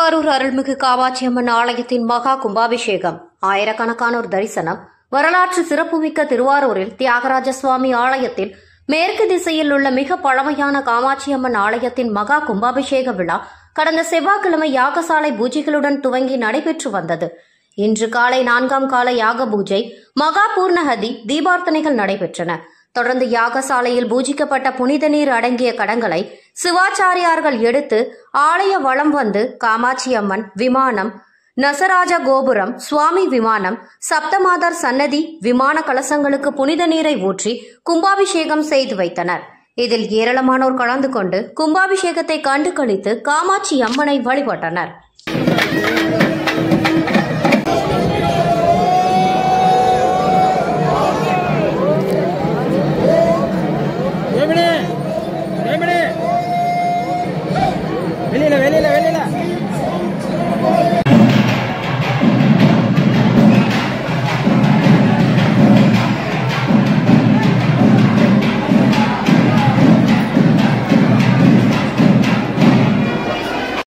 திருவாரூர் அருள்மிகு காமாட்சி அம்மன் ஆலயத்தின் மகா கும்பாபிஷேகம். ஆயிரக்கணக்கானோர் தரிசனம். வரலாற்று சிறப்புமிக்க திருவாரூரில் தியாகராஜ சுவாமி ஆலயத்தில் மேற்கு திசையில் உள்ள மிக பழமையான காமாட்சி அம்மன் ஆலயத்தின் மகா கும்பாபிஷேக விழா கடந்த செவ்வாய்க்கிழமை யாகசாலை பூஜைகளுடன் துவங்கி நடைபெற்று வந்தது. இன்று காலை 4ஆம் கால யாக பூஜை, மகா பூர்ணஹதி, தீபார்த்தனைகள் நடைபெற்றன. தொடர்ந்து யாகசாலையில் பூஜிக்கப்பட்ட புனித நீர் அடங்கிய கடங்களை சிவாச்சாரியார்கள் எடுத்து ஆலய வலம் வந்து காமாட்சி அம்மன் விமானம், நசராஜ கோபுரம், சுவாமி விமானம், சப்தமாதர் சன்னதி, விமான கலசங்களுக்கு புனித நீரை ஊற்றி கும்பாபிஷேகம் செய்து வைத்தனர். இதில் ஏராளமானோர் கலந்து கொண்டு கும்பாபிஷேகத்தை கண்டு களித்து காமாட்சி அம்மனை வழிபட்டனர்.